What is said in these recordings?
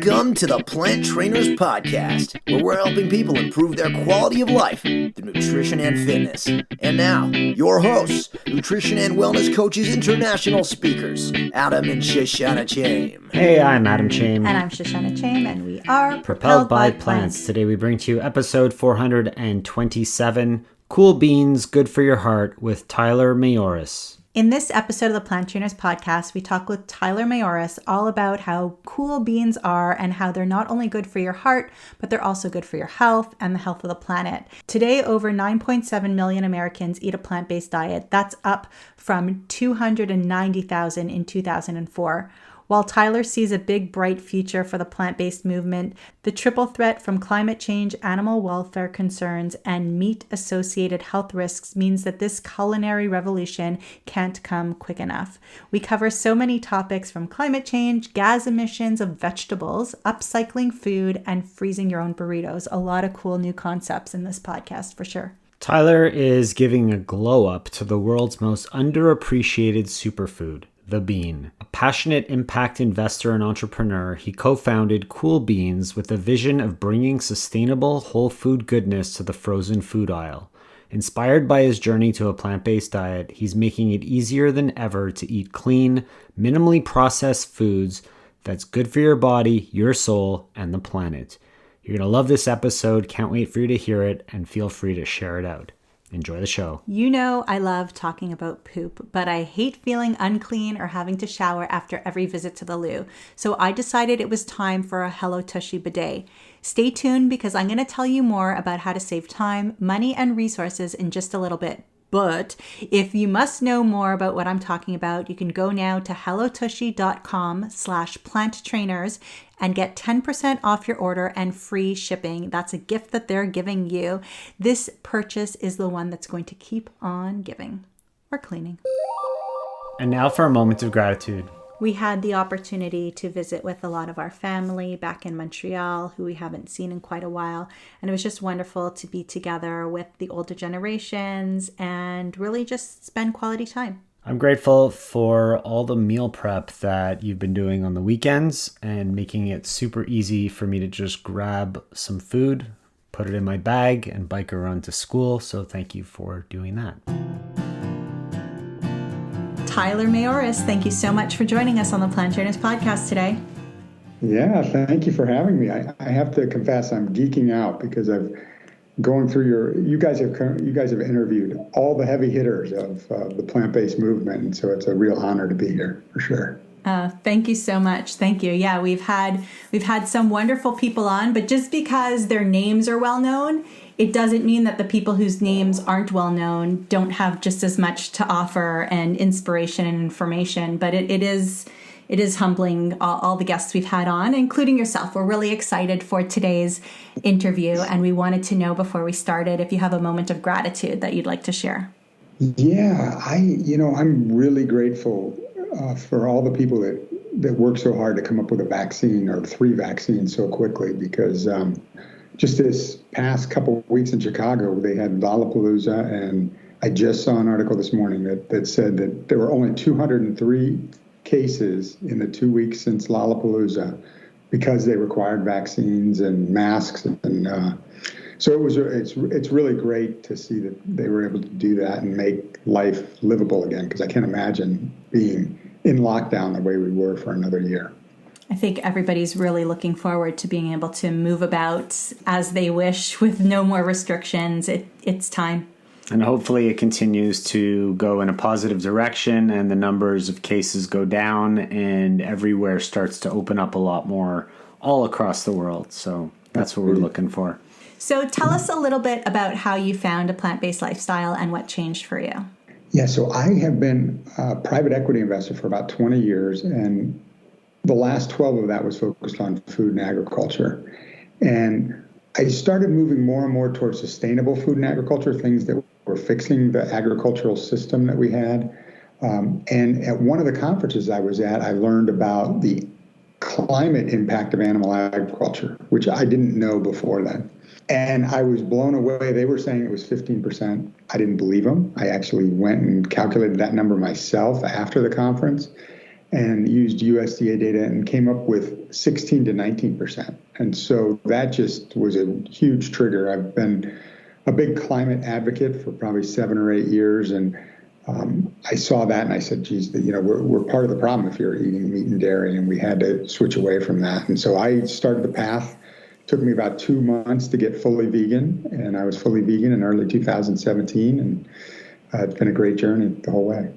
Welcome to the Plant Trainers Podcast, where we're helping people improve their quality of life through nutrition and fitness. And now, your hosts, nutrition and wellness coaches, international speakers, Adam and Shoshana Chaim. Hey, I'm Adam Chaim. And I'm Shoshana Chaim, and we are Propelled by Plants. Today we bring to you episode 427, Cool Beans, Good for Your Heart, with Tyler Mayoras. In this episode of the Plant Trainers Podcast, we talk with Tyler Mayoras all about how cool beans are and how they're not only good for your heart, but they're also good for your health and the health of the planet. Today, over 9.7 million Americans eat a plant-based diet. That's up from 290,000 in 2004. While Tyler sees a big, bright future for the plant-based movement, the triple threat from climate change, animal welfare concerns, and meat-associated health risks means that this culinary revolution can't come quick enough. We cover so many topics from climate change, gas emissions of vegetables, upcycling food, and freezing your own burritos. A lot of cool new concepts in this podcast for sure. Tyler is giving a glow up to the world's most underappreciated superfood, the bean. A passionate impact investor and entrepreneur, he co-founded Cool Beans with a vision of bringing sustainable whole food goodness to the frozen food aisle. Inspired by his journey to a plant-based diet, he's making it easier than ever to eat clean, minimally processed foods that's good for your body, your soul, and the planet. You're going to love this episode. Can't wait for you to hear it, and feel free to share it out. Enjoy the show. You know I love talking about poop, but I hate feeling unclean or having to shower after every visit to the loo. So I decided it was time for a Hello Tushy bidet. Stay tuned because I'm going to tell you more about how to save time, money, and resources in just a little bit. But if you must know more about what I'm talking about, you can go now to hellotushy.com/planttrainers and get 10% off your order and free shipping. That's a gift that they're giving you. This purchase is the one that's going to keep on giving or cleaning. And now for a moment of gratitude. We had the opportunity to visit with a lot of our family back in Montreal, who we haven't seen in quite a while. And it was just wonderful to be together with the older generations and really just spend quality time. I'm grateful for all the meal prep that you've been doing on the weekends and making it super easy for me to just grab some food, put it in my bag, and bike around to school. So thank you for doing that. Tyler Mayoras, thank you so much for joining us on the Plant Trainers Podcast today. Yeah, thank you for having me. I have to confess, I'm geeking out because I've going through you guys have interviewed all the heavy hitters of the plant-based movement, and so it's a real honor to be here for sure. Thank you so much. Thank you. Yeah, we've had some wonderful people on, but just because their names are well known, it doesn't mean that the people whose names aren't well known don't have just as much to offer and inspiration and information. But it is humbling, all the guests we've had on, including yourself. We're really excited for today's interview, and we wanted to know before we started if you have a moment of gratitude that you'd like to share. Yeah, I'm really grateful for all the people that work so hard to come up with a vaccine or 3 vaccines so quickly, because just this past couple of weeks in Chicago, they had Lollapalooza, and I just saw an article this morning that said that there were only 203 cases in the 2 weeks since Lollapalooza because they required vaccines and masks, and so it's really great to see that they were able to do that and make life livable again, because I can't imagine being in lockdown the way we were for another year. I think everybody's really looking forward to being able to move about as they wish with no more restrictions. It's time. And hopefully it continues to go in a positive direction and the numbers of cases go down and everywhere starts to open up a lot more all across the world. So that's what we're looking for. So tell us a little bit about how you found a plant-based lifestyle and what changed for you. Yeah, so I have been a private equity investor for about 20 years, and the last 12 of that was focused on food and agriculture. And I started moving more and more towards sustainable food and agriculture, things that were fixing the agricultural system that we had. And at one of the conferences I was at, I learned about the climate impact of animal agriculture, which I didn't know before then. And I was blown away. They were saying it was 15%. I didn't believe them. I actually went and calculated that number myself after the conference. and used USDA data and came up with 16 to 19%. And so that just was a huge trigger. I've been a big climate advocate for probably 7 or 8 years, and I saw that and I said, geez, we're part of the problem if you're eating meat and dairy, and we had to switch away from that. And so I started the path. It took me about 2 months to get fully vegan, and I was fully vegan in early 2017, and it's been a great journey the whole way.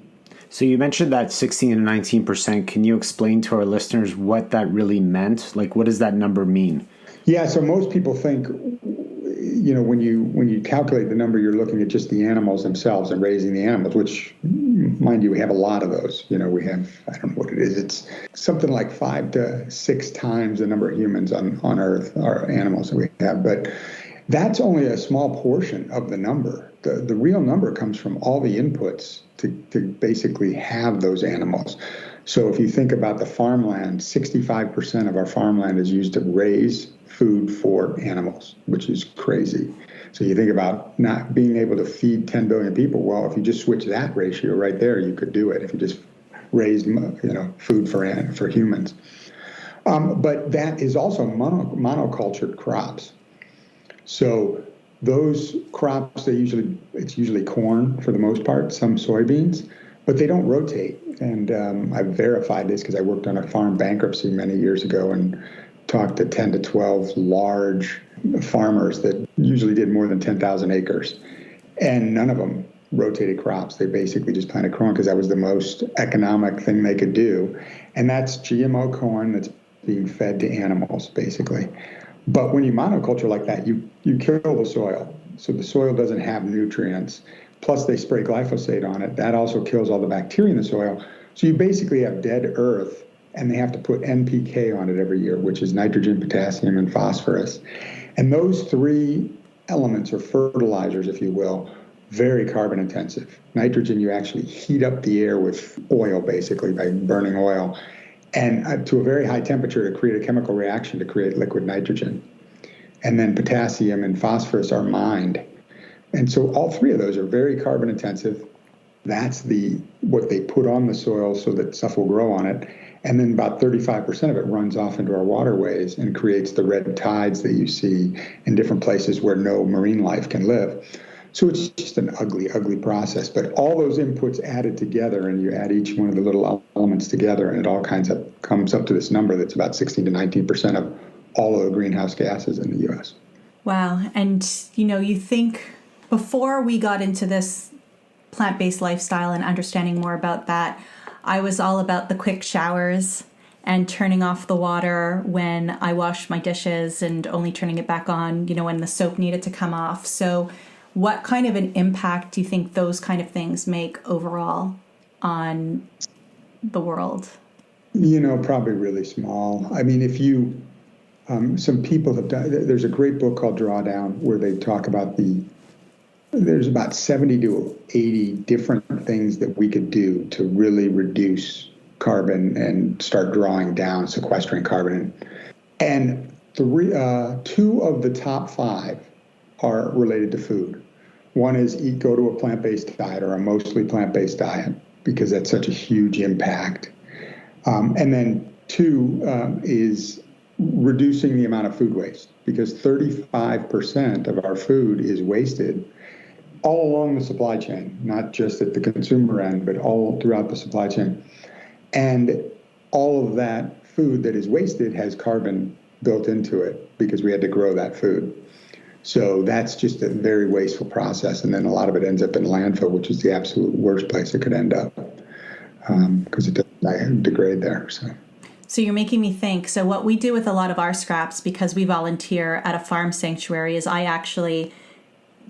So you mentioned that 16 and 19%. Can you explain to our listeners what that really meant? Like, what does that number mean? Yeah, so most people think, when you calculate the number, you're looking at just the animals themselves and raising the animals, which, mind you, we have a lot of those. We have, I don't know what it is. It's something like 5 to 6 times the number of humans on Earth are animals that we have. But that's only a small portion of the number. The real number comes from all the inputs to basically have those animals. So if you think about the farmland, 65% of our farmland is used to raise food for animals, which is crazy. So you think about not being able to feed 10 billion people. Well, if you just switch that ratio right there, you could do it. If you just raised, food for humans. But that is also monocultured crops. So those crops, it's usually corn for the most part, some soybeans, but they don't rotate. And I've verified this because I worked on a farm bankruptcy many years ago and talked to 10 to 12 large farmers that usually did more than 10,000 acres. And none of them rotated crops. They basically just planted corn because that was the most economic thing they could do. And that's GMO corn that's being fed to animals, basically. But when you monoculture like that, you kill the soil. So the soil doesn't have nutrients. Plus they spray glyphosate on it. That also kills all the bacteria in the soil. So you basically have dead earth, and they have to put NPK on it every year, which is nitrogen, potassium, and phosphorus. And those 3 elements, or fertilizers, if you will, very carbon intensive. Nitrogen, you actually heat up the air with oil, basically, by burning oil, and to a very high temperature to create a chemical reaction to create liquid nitrogen. And then potassium and phosphorus are mined. And so all 3 of those are very carbon intensive. That's what they put on the soil so that stuff will grow on it. And then about 35% of it runs off into our waterways and creates the red tides that you see in different places where no marine life can live. So it's just an ugly, ugly process. But all those inputs added together, and you add each one of the little elements together, and it all comes up to this number that's about 16 to 19% of all of the greenhouse gases in the U.S. Wow. And, you think before we got into this plant-based lifestyle and understanding more about that, I was all about the quick showers and turning off the water when I washed my dishes and only turning it back on, when the soap needed to come off. So what kind of an impact do you think those kind of things make overall on the world? Probably really small. I mean, if you, some people have done, there's a great book called Drawdown where they talk about there's about 70 to 80 different things that we could do to really reduce carbon and start drawing down, sequestering carbon. And 2 of the top 5 are related to food. One is go to a plant-based diet or a mostly plant-based diet, because that's such a huge impact. And then 2 is reducing the amount of food waste, because 35% of our food is wasted all along the supply chain, not just at the consumer end, but all throughout the supply chain. And all of that food that is wasted has carbon built into it because we had to grow that food. So that's just a very wasteful process. And then a lot of it ends up in landfill, which is the absolute worst place it could end up, because it doesn't degrade there. So you're making me think. So what we do with a lot of our scraps, because we volunteer at a farm sanctuary, is I actually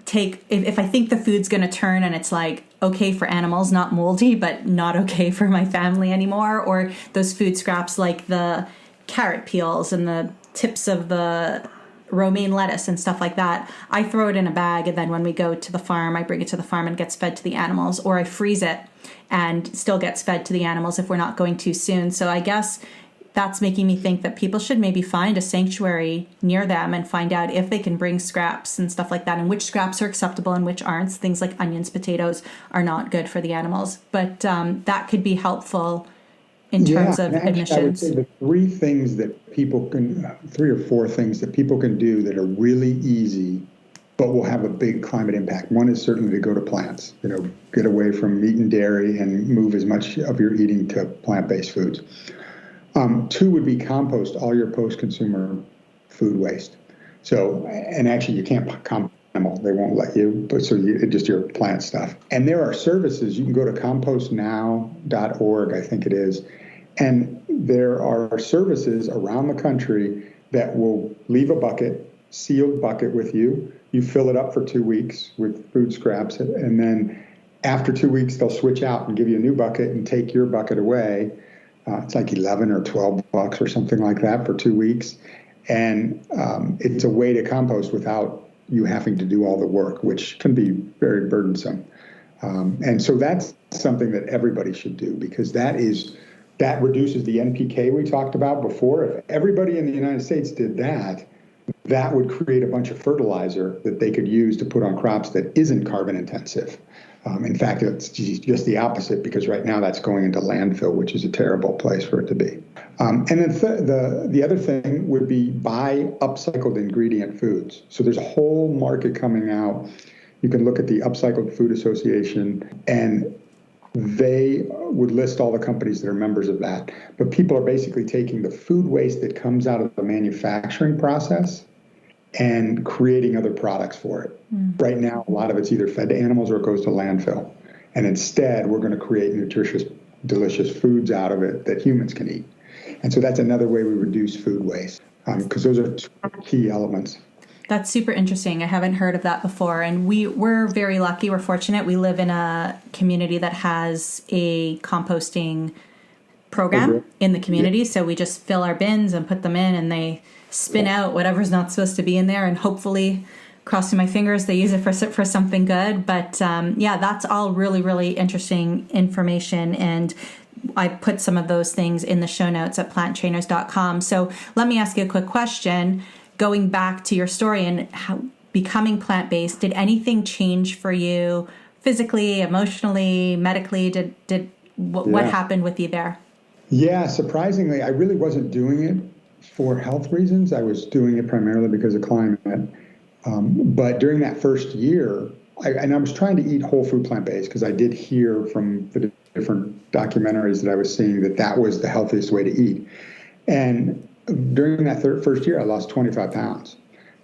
take, if I think the food's going to turn and it's like okay for animals, not moldy, but not okay for my family anymore, or those food scraps like the carrot peels and the tips of the romaine lettuce and stuff like that, I throw it in a bag, and then when we go to the farm, I bring it to the farm and it gets fed to the animals, or I freeze it and still gets fed to the animals if we're not going too soon. So I guess that's making me think that people should maybe find a sanctuary near them and find out if they can bring scraps and stuff like that, and which scraps are acceptable and which aren't. Things like onions, potatoes are not good for the animals, but that could be helpful in terms Yeah, of and actually, I would emissions? say the three or four things that people can do that are really easy, but will have a big climate impact. One is certainly to go to plants, get away from meat and dairy and move as much of your eating to plant-based foods. Two would be compost all your post-consumer food waste. So, and actually you can't compost them all. They won't let you, but just your plant stuff. And there are services. You can go to compostnow.org, I think it is. And there are services around the country that will leave a bucket, sealed bucket with you. You fill it up for 2 weeks with food scraps. And then after 2 weeks, they'll switch out and give you a new bucket and take your bucket away. It's like 11 or 12 bucks or something like that for 2 weeks. And it's a way to compost without you having to do all the work, which can be very burdensome. And so that's something that everybody should do, because that reduces the NPK we talked about before. If everybody in the United States did that, that would create a bunch of fertilizer that they could use to put on crops that isn't carbon intensive. In fact, it's just the opposite, because right now that's going into landfill, which is a terrible place for it to be. And then the other thing would be buy upcycled ingredient foods. So there's a whole market coming out. You can look at the Upcycled Food Association, and they would list all the companies that are members of that. But people are basically taking the food waste that comes out of the manufacturing process and creating other products for it. Right now, a lot of it's either fed to animals or it goes to landfill. And instead, we're going to create nutritious, delicious foods out of it that humans can eat. And so that's another way we reduce food waste, because those are two key elements. That's super interesting. I haven't heard of that before. And we're very lucky. We're fortunate. We live in a community that has a composting program in the community. So we just fill our bins and put them in, and they spin out whatever's not supposed to be in there. And hopefully, crossing my fingers, they use it for something good. But that's all really, really interesting information. And I put some of those things in the show notes at planttrainers.com. So let me ask you a quick question. Going back to your story and how becoming plant-based, did anything change for you physically, emotionally, medically? What happened with you there? Yeah, surprisingly, I really wasn't doing it for health reasons. I was doing it primarily because of climate. But during that first year, I was trying to eat whole food plant-based, because I did hear from the different documentaries that I was seeing that was the healthiest way to eat. And during that first year, I lost 25 pounds.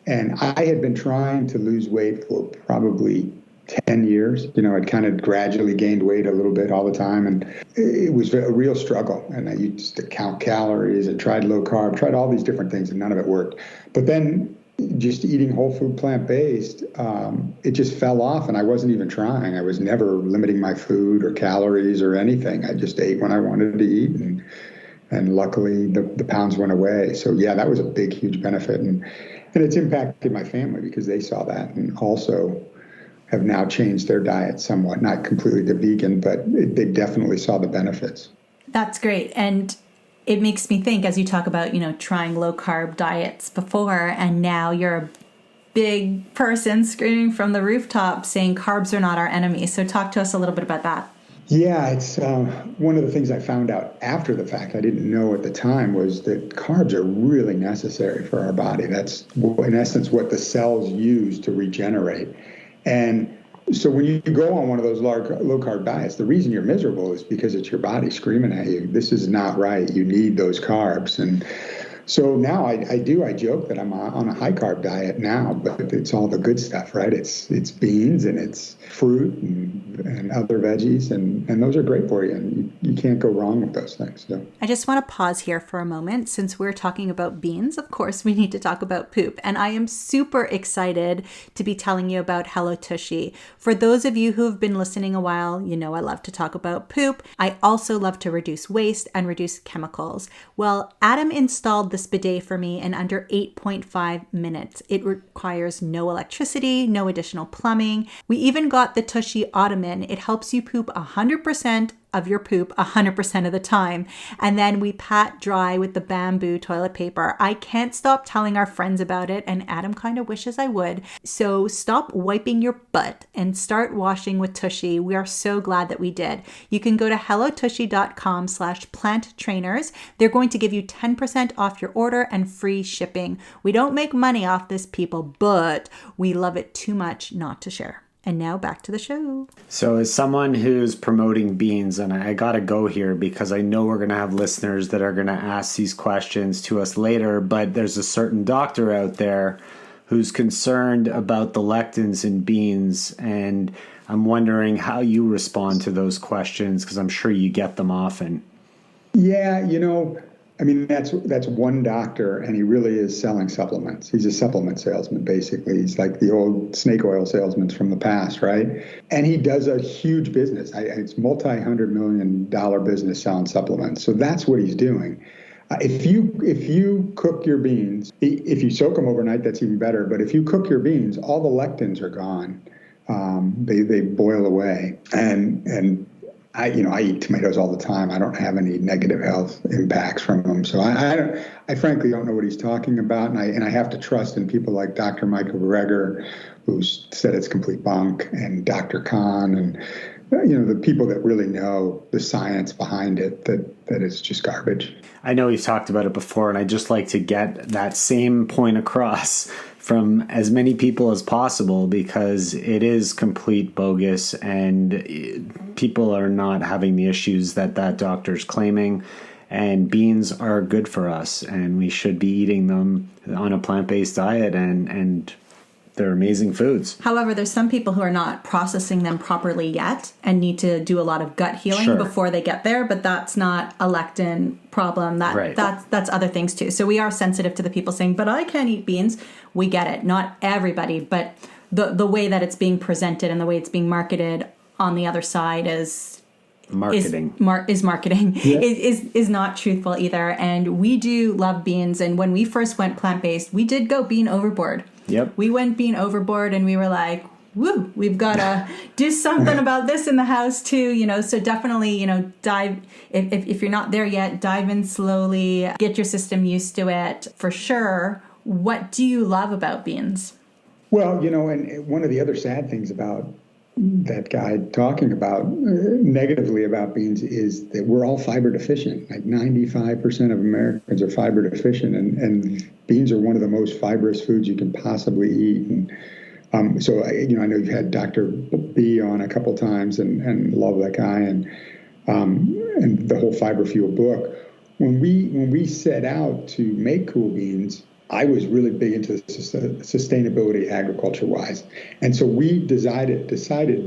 And I had been trying to lose weight for probably 10 years. I'd kind of gradually gained weight a little bit all the time. And it was a real struggle. And I used to count calories and tried low carb, tried all these different things, and none of it worked. But then just eating whole food plant-based, it just fell off, and I wasn't even trying. I was never limiting my food or calories or anything. I just ate when I wanted to eat, and luckily the pounds went away. So yeah, that was a big, huge benefit. And it's impacted my family, because they saw that and also have now changed their diet somewhat, not completely to vegan, but they definitely saw the benefits. That's great. And it makes me think, as you talk about, trying low carb diets before, and now you're a big person screaming from the rooftop saying carbs are not our enemy. So talk to us a little bit about that. Yeah, it's one of the things I found out after the fact, I didn't know at the time, was that carbs are really necessary for our body. That's, in essence, what the cells use to regenerate. And so when you go on one of those low-carb diets, the reason you're miserable is because it's your body screaming at you, this is not right, you need those carbs. And so now I joke that I'm on a high-carb diet now, but it's all the good stuff, right? It's beans, and it's fruit and other veggies, and those are great for you, and you can't go wrong with those things. So I just want to pause here for a moment. Since we're talking about beans, of course, we need to talk about poop. And I am super excited to be telling you about Hello Tushy. For those of you who have been listening a while, I love to talk about poop. I also love to reduce waste and reduce chemicals. Well, Adam installed this bidet for me in under 8.5 minutes. It requires no electricity, no additional plumbing. We even got the Tushy Ottoman. It helps you poop 100% of your poop 100% of the time. And then we pat dry with the bamboo toilet paper. I can't stop telling our friends about it, and Adam kind of wishes I would. So stop wiping your butt and start washing with Tushy. We are so glad that we did. You can go to hellotushy.com/planttrainers. They're going to give you 10% off your order and free shipping. We don't make money off this, people, but we love it too much not to share. And now back to the show. So as someone who's promoting beans, and I got to go here because I know we're going to have listeners that are going to ask these questions to us later, but there's a certain doctor out there who's concerned about the lectins in beans, and I'm wondering how you respond to those questions because I'm sure you get them often. Yeah, I mean, that's one doctor, and he really is selling supplements. He's a supplement salesman, basically. He's like the old snake oil salesman from the past, right? And he does a huge business. It's multi-$100 million business selling supplements. So that's what he's doing. If you cook your beans, if you soak them overnight, that's even better. But if you cook your beans, all the lectins are gone. They boil away, and I eat tomatoes all the time. I don't have any negative health impacts from them. So I frankly don't know what he's talking about. And I have to trust in people like Dr. Michael Greger, who said it's complete bunk, and Dr. Kahn, and, the people that really know the science behind it, that it's just garbage. I know we've talked about it before, and I just like to get that same point across from as many people as possible because it is complete bogus and people are not having the issues that doctor's claiming. And beans are good for us, and we should be eating them on a plant-based diet, and they're amazing foods. However, there's some people who are not processing them properly yet and need to do a lot of gut healing before they get there, but that's not a lectin problem. That's other things too. So we are sensitive to the people saying, but I can't eat beans. We get it. Not everybody, but the way that it's being presented and the way it's being marketed on the other side is marketing. Is not truthful either. And we do love beans. And when we first went plant-based, we did go bean overboard. Yep. We went bean overboard and we were like, woo, we've got to do something about this in the house too, so definitely, dive, if you're not there yet, dive in slowly, get your system used to it for sure. What do you love about beans? Well, and one of the other sad things about that guy talking about negatively about beans is that we're all fiber deficient. Like 95% of Americans are fiber deficient, and beans are one of the most fibrous foods you can possibly eat. And so I know you've had Dr. B on a couple times, and love that guy, and the whole Fiber Fuel book. When we set out to make cool beans, I was really big into sustainability agriculture-wise. And so we decided,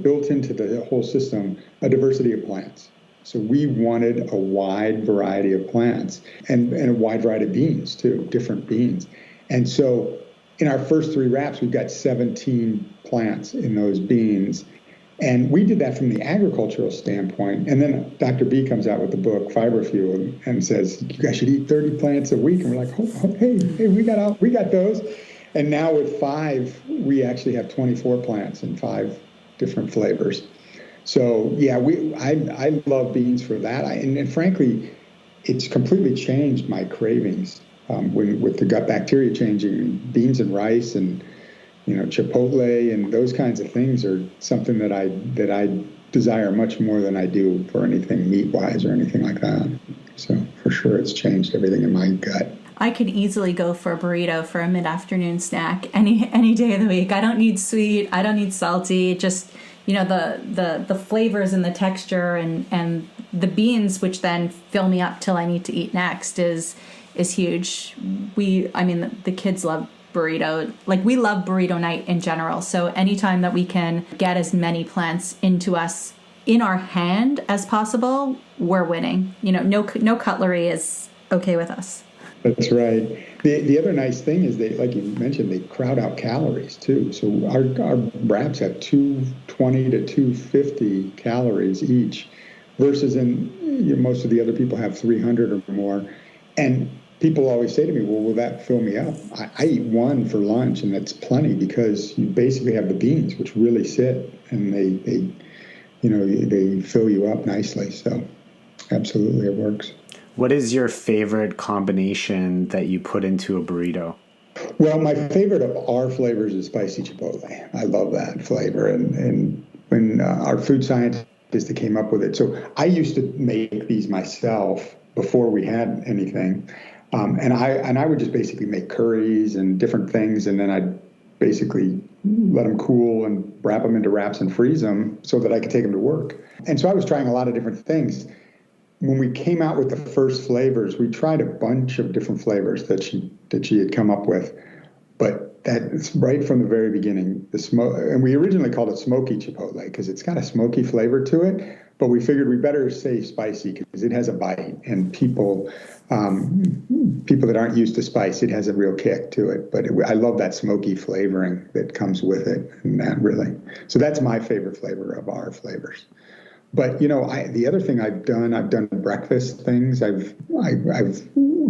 built into the whole system, a diversity of plants. So we wanted a wide variety of plants and a wide variety of beans, too, different beans. And so in our first 3 wraps, we've got 17 plants in those beans. And we did that from the agricultural standpoint. And then Dr. B comes out with the book, Fiber Fuel, and says, you guys should eat 30 plants a week. And we're like, hey, we got those. And now with 5, we actually have 24 plants and 5 different flavors. So, yeah, I love beans for that. And frankly, it's completely changed my cravings with the gut bacteria changing. Beans and rice and Chipotle and those kinds of things are something that I desire much more than I do for anything meat-wise or anything like that. So for sure, it's changed everything in my gut. I could easily go for a burrito for a mid-afternoon snack any day of the week. I don't need sweet. I don't need salty. Just the flavors and the texture and the beans, which then fill me up till I need to eat next, is huge. The kids love burrito. Like, we love burrito night in general. So anytime that we can get as many plants into us in our hand as possible, we're winning. No cutlery is okay with us. That's right. The other nice thing is they, like you mentioned, they crowd out calories too. So our wraps have 220 to 250 calories each, versus most of the other people have 300 or more. And people always say to me, well, will that fill me up? I eat 1 for lunch, and that's plenty because you basically have the beans, which really sit, and they they fill you up nicely. So absolutely, it works. What is your favorite combination that you put into a burrito? Well, my favorite of our flavors is spicy chipotle. I love that flavor. And when our food scientist came up with it, so I used to make these myself before we had anything. And I would just basically make curries and different things, and then I'd basically let them cool and wrap them into wraps and freeze them so that I could take them to work. And so I was trying a lot of different things. When we came out with the first flavors, we tried a bunch of different flavors that she had come up with. But that's right from the very beginning, the smoke, and we originally called it smoky chipotle because it's got a smoky flavor to it. But we figured we better say spicy because it has a bite, and people that aren't used to spice, it has a real kick to it. But I love that smoky flavoring that comes with it, and that really. So that's my favorite flavor of our flavors. But the other thing I've done breakfast things. I've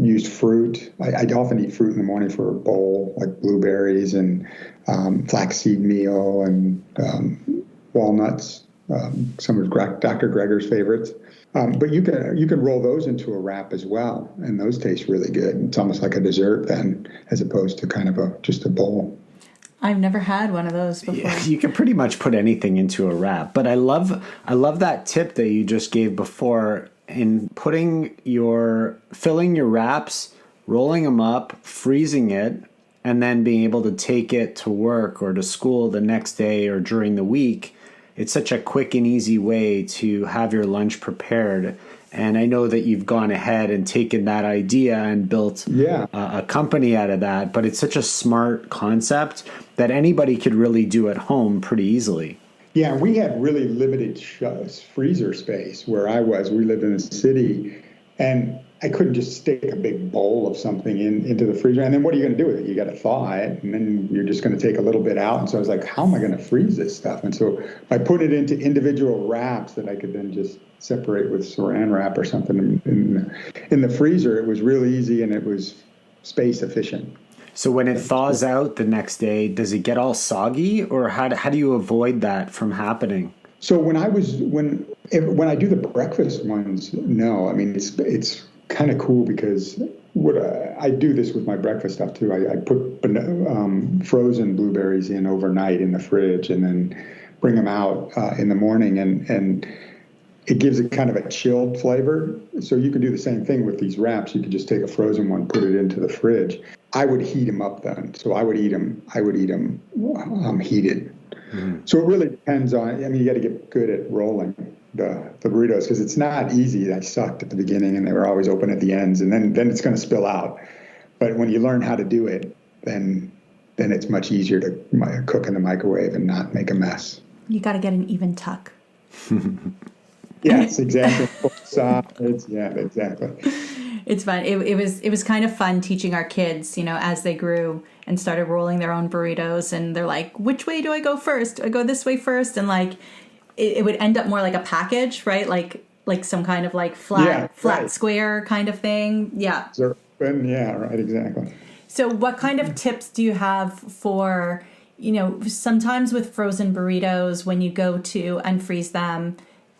used fruit. I often eat fruit in the morning for a bowl, like blueberries and flaxseed meal and walnuts. Some of Dr. Greger's favorites. But you can roll those into a wrap as well, and those taste really good. It's almost like a dessert then, as opposed to kind of just a bowl. I've never had one of those before. Yeah, you can pretty much put anything into a wrap, but I love that tip that you just gave before in filling your wraps, rolling them up, freezing it, and then being able to take it to work or to school the next day or during the week. It's such a quick and easy way to have your lunch prepared. And I know that you've gone ahead and taken that idea and built a company out of that, but it's such a smart concept that anybody could really do at home pretty easily. Yeah, we had really limited freezer space where I was. We lived in a city, and I couldn't just stick a big bowl of something into the freezer. And then what are you going to do with it? You got to thaw it, and then you're just going to take a little bit out. And so I was like, how am I going to freeze this stuff? And so I put it into individual wraps that I could then just separate with saran wrap or something in the freezer. It was really easy, and it was space efficient. So when it thaws out the next day, does it get all soggy, or how do you avoid that from happening? So when I do the breakfast ones, no. I mean, it's kind of cool because I do this with my breakfast stuff too. I put frozen blueberries in overnight in the fridge and then bring them out in the morning, and it gives it kind of a chilled flavor. So you can do the same thing with these wraps. You could just take a frozen one, put it into the fridge. I would heat them up then. So I would eat them heated. Mm-hmm. So it really depends on, you got to get good at rolling the burritos because it's not easy. I sucked at the beginning and they were always open at the ends, and then it's going to spill out. But when you learn how to do it, then it's much easier to cook in the microwave and not make a mess. You got to get an even tuck. Yes, exactly. Yeah, exactly. It's fun. It was kind of fun teaching our kids, as they grew and started rolling their own burritos, and they're like, which way do I go first? Do I go this way first? And like, it would end up more like a package, right? Like some kind of like flat square kind of thing. Yeah. Yeah, right, exactly. So what kind of tips do you have for, sometimes with frozen burritos, when you go to unfreeze them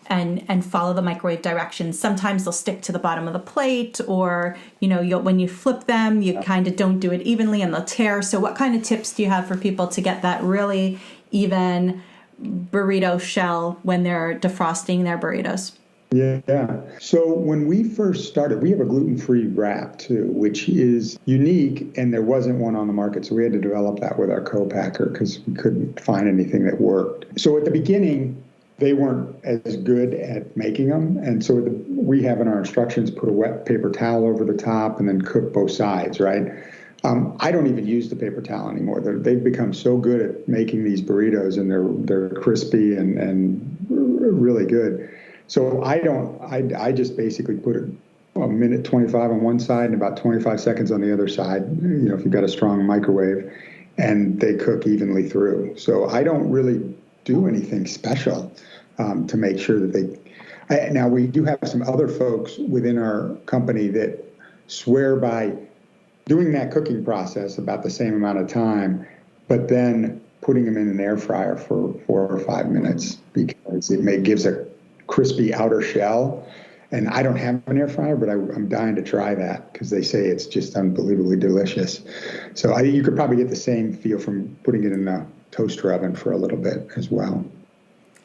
and follow the microwave directions, sometimes they'll stick to the bottom of the plate, or, when you flip them, you kind of don't do it evenly and they'll tear. So what kind of tips do you have for people to get that really even burrito shell when they're defrosting their burritos? Yeah. So when we first started, we have a gluten-free wrap too, which is unique, and there wasn't one on the market. So we had to develop that with our co-packer because we couldn't find anything that worked. So at the beginning, they weren't as good at making them. And so we have in our instructions, put a wet paper towel over the top and then cook both sides, right? I don't even use the paper towel anymore. They've become so good at making these burritos, and they're crispy and really good. So I just basically put a minute 25 on one side and about 25 seconds on the other side, if you've got a strong microwave, and they cook evenly through. So I don't really do anything special to make sure that now we do have some other folks within our company that swear by doing that cooking process about the same amount of time, but then putting them in an air fryer for 4 or 5 minutes because gives a crispy outer shell. And I don't have an air fryer, but I'm dying to try that because they say it's just unbelievably delicious. So you could probably get the same feel from putting it in a toaster oven for a little bit as well.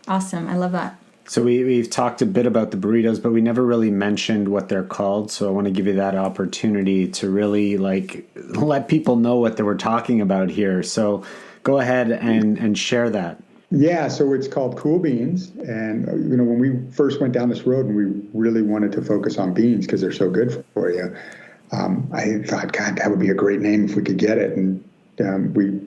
Awesome. I love that. So we've talked a bit about the burritos, but we never really mentioned what they're called. So I want to give you that opportunity to really let people know what they were talking about here. So go ahead and share that. Yeah, so it's called Cool Beans. And, when we first went down this road and we really wanted to focus on beans because they're so good for you, I thought, God, that would be a great name if we could get it. And we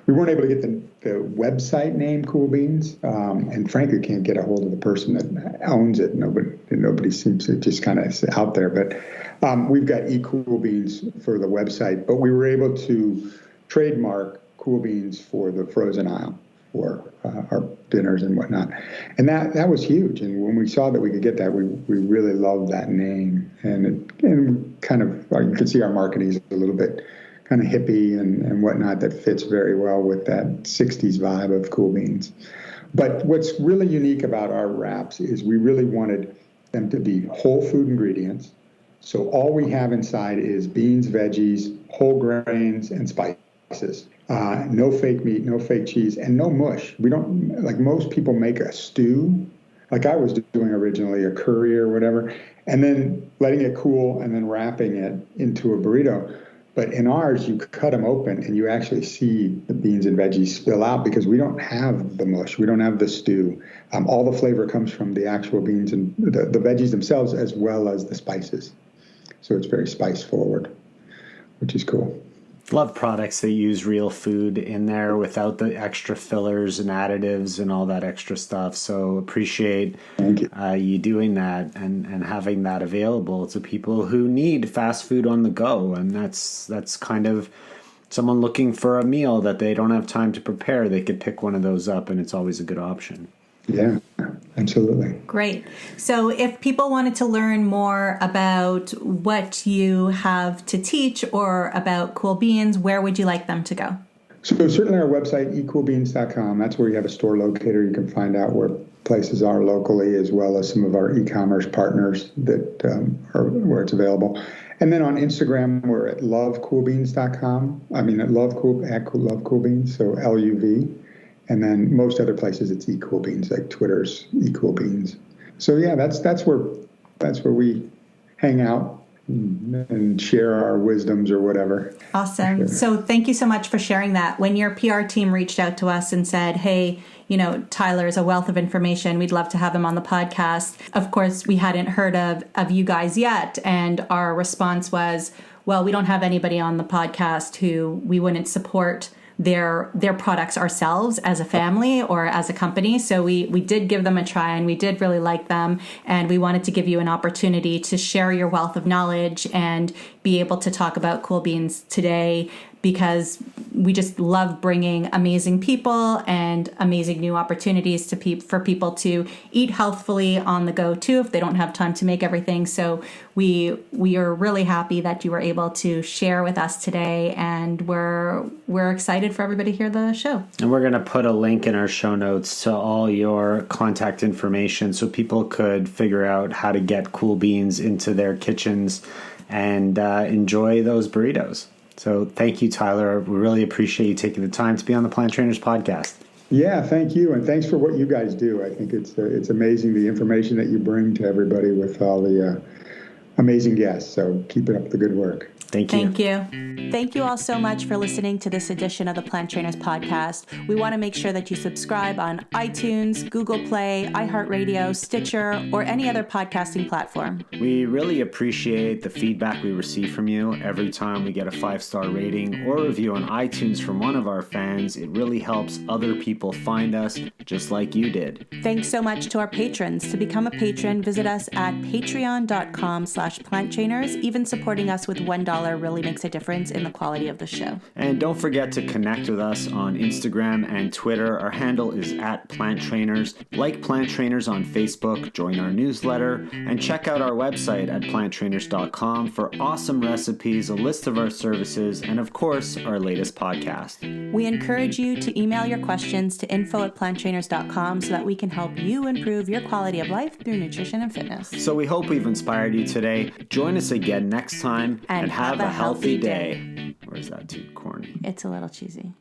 weren't able to get the website name Cool Beans. And frankly, can't get a hold of the person that owns it. Nobody seems to just kind of out there. But we've got Cool Beans for the website. But we were able to trademark Cool Beans for the frozen aisle for our dinners and whatnot. And that was huge. And when we saw that we could get that, we really loved that name. And kind of, you can see our marketing is a little bit kind of hippie and whatnot that fits very well with that 60s vibe of Cool Beans. But what's really unique about our wraps is we really wanted them to be whole food ingredients. So all we have inside is beans, veggies, whole grains, and spices. No fake meat, no fake cheese, and no mush. We don't, like most people make a stew, like I was doing originally, a curry or whatever, and then letting it cool and then wrapping it into a burrito. But in ours, you cut them open and you actually see the beans and veggies spill out because we don't have the mush. We don't have the stew. All the flavor comes from the actual beans and the veggies themselves as well as the spices. So it's very spice forward, which is cool. Love products that use real food in there without the extra fillers and additives and all that extra stuff. So appreciate you doing that and having that available to people who need fast food on the go. And that's kind of someone looking for a meal that they don't have time to prepare. They could pick one of those up, and it's always a good option. Yeah, absolutely. Great. So if people wanted to learn more about what you have to teach or about Cool Beans, where would you like them to go? So certainly our website, ecoolbeans.com, that's where you have a store locator. You can find out where places are locally as well as some of our e-commerce partners that are where it's available. And then on Instagram, we're at lovecoolbeans.com. at lovecoolbeans, so LUV. And then most other places it's eCoolBeans, like Twitter's eCoolBeans. So yeah, that's where we hang out and share our wisdoms or whatever. Awesome. Sure. So thank you so much for sharing that. When your PR team reached out to us and said, hey, Tyler is a wealth of information, we'd love to have him on the podcast. Of course, we hadn't heard of you guys yet. And our response was, well, we don't have anybody on the podcast who we wouldn't support their products ourselves as a family or as a company. So we did give them a try and we did really like them. And we wanted to give you an opportunity to share your wealth of knowledge and be able to talk about Cool Beans today, because we just love bringing amazing people and amazing new opportunities to for people to eat healthfully on the go too, if they don't have time to make everything. So we are really happy that you were able to share with us today, and we're excited for everybody to hear the show. And we're going to put a link in our show notes to all your contact information so people could figure out how to get Cool Beans into their kitchens and enjoy those burritos. So thank you, Tyler. We really appreciate you taking the time to be on the Plant Trainers podcast. Yeah, thank you. And thanks for what you guys do. I think it's amazing the information that you bring to everybody with all the amazing guests. So keep it up the good work. Thank you. Thank you. Thank you all so much for listening to this edition of the Plant Trainers podcast. We want to make sure that you subscribe on iTunes, Google Play, iHeartRadio, Stitcher, or any other podcasting platform. We really appreciate the feedback we receive from you. Every time we get a 5-star rating or review on iTunes from one of our fans, it really helps other people find us just like you did. Thanks so much to our patrons. To become a patron, visit us at patreon.com/planttrainers. Even supporting us with $1 $1 really makes a difference in the quality of the show. And don't forget to connect with us on Instagram and Twitter. Our handle is @PlantTrainers. Like Plant Trainers on Facebook, join our newsletter, and check out our website at planttrainers.com for awesome recipes, a list of our services, and of course, our latest podcast. We encourage you to email your questions to info@planttrainers.com so that we can help you improve your quality of life through nutrition and fitness. So we hope we've inspired you today. Join us again next time and have a healthy day. Or is that too corny? It's a little cheesy.